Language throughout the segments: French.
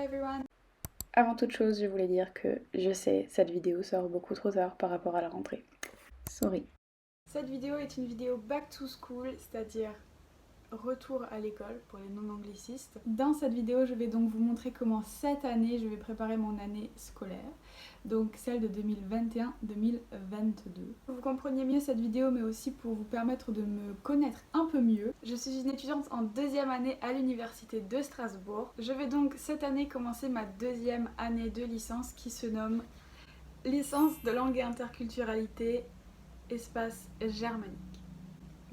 everyone! Avant toute chose, je voulais dire que je sais, cette vidéo sort beaucoup trop tard par rapport à la rentrée. Sorry. Cette vidéo est une vidéo back to school, c'est-à-dire retour à l'école pour les non-anglicistes. Dans cette vidéo, je vais donc vous montrer comment cette année, je vais préparer mon année scolaire, donc celle de 2021-2022. Pour que vous compreniez mieux cette vidéo, mais aussi pour vous permettre de me connaître un peu mieux, je suis une étudiante en deuxième année à l'université de Strasbourg. Je vais donc cette année commencer ma deuxième année de licence qui se nomme licence de langue et interculturalité, espace germanique.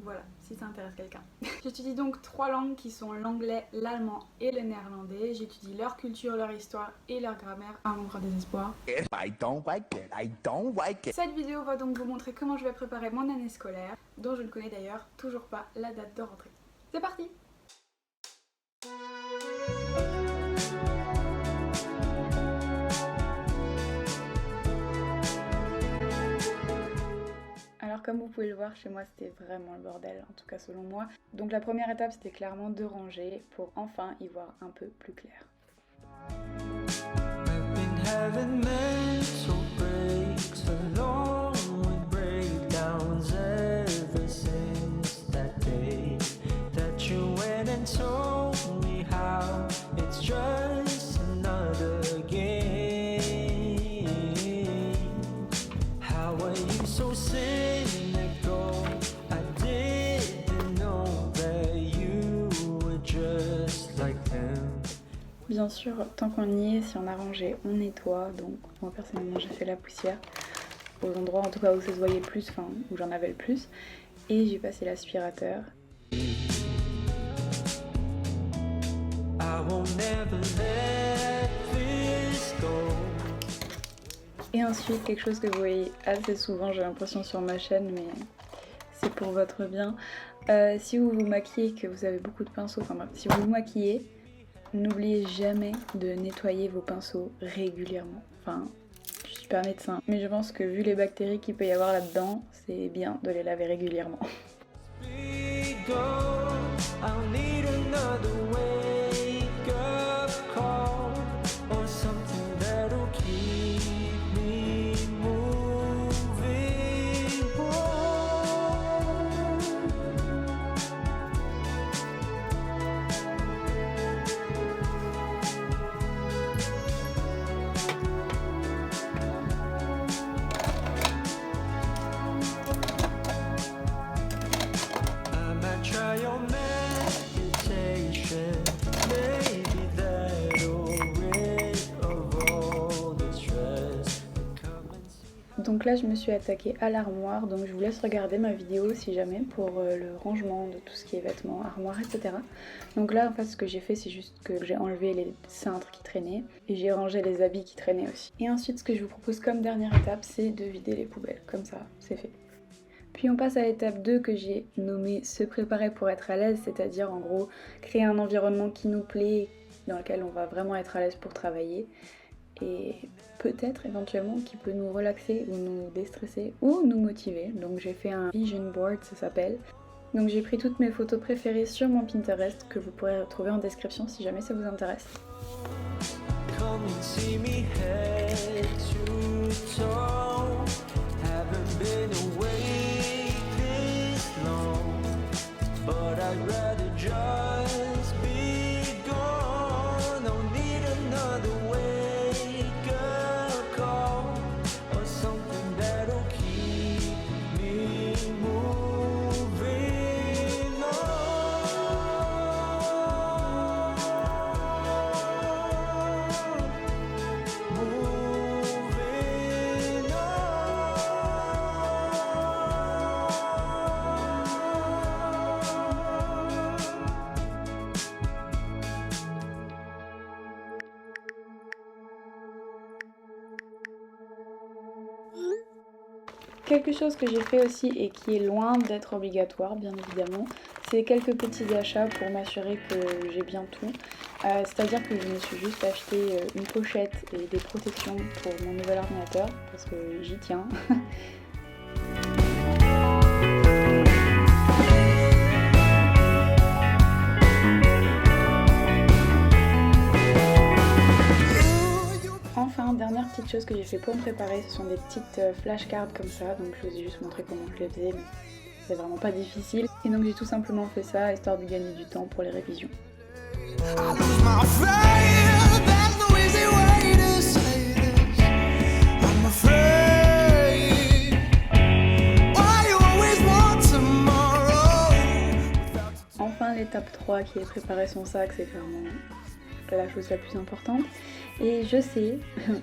Voilà, si ça intéresse quelqu'un. J'étudie donc 3 langues qui sont l'anglais, l'allemand et le néerlandais. J'étudie leur culture, leur histoire et leur grammaire à mon grand désespoir. I don't like it. Cette vidéo va donc vous montrer comment je vais préparer mon année scolaire, dont je ne connais d'ailleurs toujours pas la date de rentrée. C'est parti! Alors comme vous pouvez le voir, chez moi c'était vraiment le bordel, en tout cas selon moi. Donc la première étape c'était clairement de ranger pour enfin y voir un peu plus clair. Bien sûr, tant qu'on y est, si on a rangé, on nettoie. Donc moi personnellement j'ai fait la poussière aux endroits en tout cas où ça se voyait le plus, enfin où j'en avais le plus. Et j'ai passé l'aspirateur. Et ensuite quelque chose que vous voyez assez souvent, j'ai l'impression sur ma chaîne, mais c'est pour votre bien. Si vous vous maquillez, que vous avez beaucoup de pinceaux, enfin bref, si vous vous maquillez, n'oubliez jamais de nettoyer vos pinceaux régulièrement. Enfin, je suis pas médecin, mais je pense que vu les bactéries qu'il peut y avoir là-dedans, c'est bien de les laver régulièrement. Donc là je me suis attaquée à l'armoire, donc je vous laisse regarder ma vidéo si jamais pour le rangement de tout ce qui est vêtements, armoire, etc. Donc là en fait ce que j'ai fait c'est juste que j'ai enlevé les cintres qui traînaient et j'ai rangé les habits qui traînaient aussi. Et ensuite ce que je vous propose comme dernière étape c'est de vider les poubelles, comme ça c'est fait. Puis on passe à l'étape 2 que j'ai nommée se préparer pour être à l'aise, c'est-à-dire en gros créer un environnement qui nous plaît, dans lequel on va vraiment être à l'aise pour travailler. Et peut-être éventuellement qui peut nous relaxer ou nous déstresser ou nous motiver. Donc j'ai fait un vision board, ça s'appelle. Donc j'ai pris toutes mes photos préférées sur mon Pinterest que vous pourrez retrouver en description si jamais ça vous intéresse. Quelque chose que j'ai fait aussi et qui est loin d'être obligatoire bien évidemment, c'est quelques petits achats pour m'assurer que j'ai bien tout. C'est-à-dire que je me suis juste acheté une pochette et des protections pour mon nouvel ordinateur parce que j'y tiens. petites choses que j'ai fait pour me préparer. Ce sont des petites flashcards comme ça, donc je vous ai juste montré comment je les faisais, mais c'est vraiment pas difficile. Et donc j'ai tout simplement fait ça, histoire de gagner du temps pour les révisions. Enfin, l'étape 3 qui est préparer son sac, c'est clairement la chose la plus importante. Et je sais,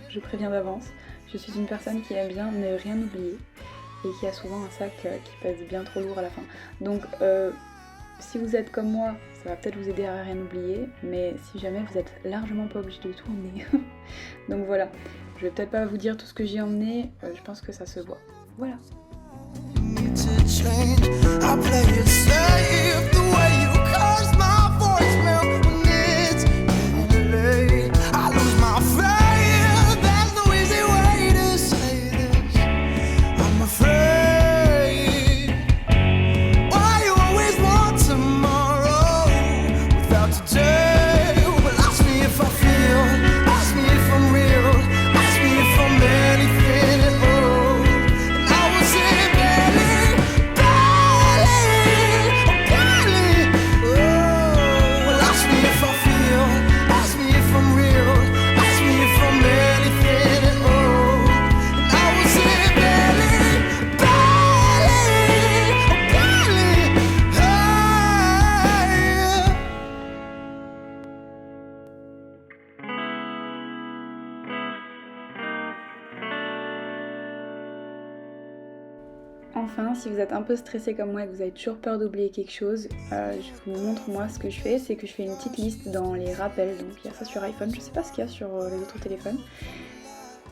je préviens d'avance, je suis une personne qui aime bien ne rien oublier et qui a souvent un sac qui pèse bien trop lourd à la fin. Donc si vous êtes comme moi, ça va peut-être vous aider à rien oublier, mais si jamais vous êtes largement pas obligé de tout emmener. Donc voilà, je vais peut-être pas vous dire tout ce que j'ai emmené, je pense que ça se voit. Voilà. Enfin, si vous êtes un peu stressé comme moi et que vous avez toujours peur d'oublier quelque chose, je vous montre moi ce que je fais, c'est que je fais une petite liste dans les rappels, donc il y a ça sur iPhone, je sais pas ce qu'il y a sur les autres téléphones,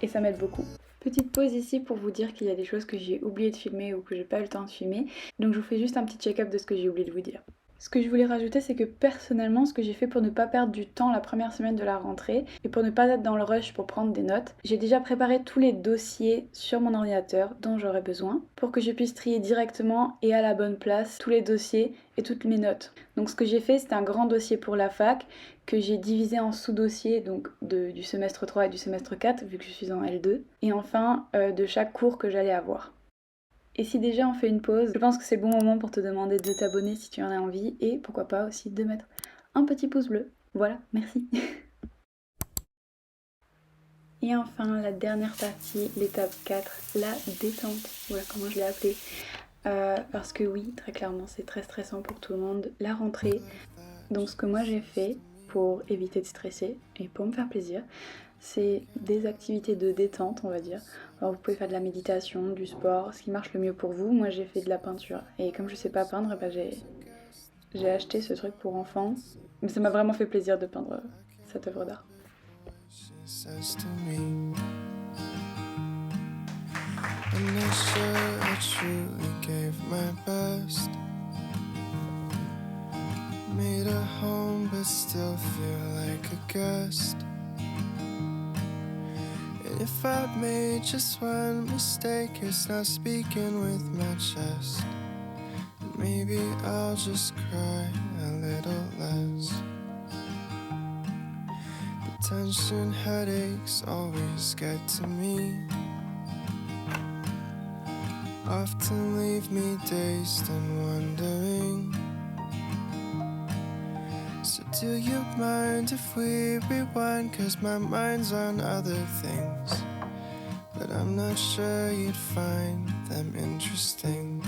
et ça m'aide beaucoup. Petite pause ici pour vous dire qu'il y a des choses que j'ai oublié de filmer ou que j'ai pas eu le temps de filmer, donc je vous fais juste un petit check-up de ce que j'ai oublié de vous dire. Ce que je voulais rajouter, c'est que personnellement, ce que j'ai fait pour ne pas perdre du temps la première semaine de la rentrée et pour ne pas être dans le rush pour prendre des notes, j'ai déjà préparé tous les dossiers sur mon ordinateur dont j'aurais besoin pour que je puisse trier directement et à la bonne place tous les dossiers et toutes mes notes. Donc ce que j'ai fait, c'est un grand dossier pour la fac que j'ai divisé en sous-dossiers, donc du semestre 3 et du semestre 4 vu que je suis en L2, et enfin de chaque cours que j'allais avoir. Et si déjà on fait une pause, je pense que c'est le bon moment pour te demander de t'abonner si tu en as envie et pourquoi pas aussi de mettre un petit pouce bleu. Voilà, merci. Et enfin, la dernière partie, l'étape 4, la détente. Voilà comment je l'ai appelée. Parce que oui, très clairement, c'est très stressant pour tout le monde, la rentrée. Donc ce que moi j'ai fait pour éviter de stresser et pour me faire plaisir, c'est des activités de détente, on va dire. Alors vous pouvez faire de la méditation, du sport, ce qui marche le mieux pour vous. Moi j'ai fait de la peinture et comme je sais pas peindre, bah, j'ai acheté ce truc pour enfants. Mais ça m'a vraiment fait plaisir de peindre cette œuvre d'art. Made a home but still feel like a guest. And if I've made just one mistake, it's not speaking with my chest. And maybe I'll just cry a little less. The tension, headaches always get to me. Often leave me dazed and wondering. So do you mind if we rewind? 'Cause my mind's on other things, but I'm not sure you'd find them interesting.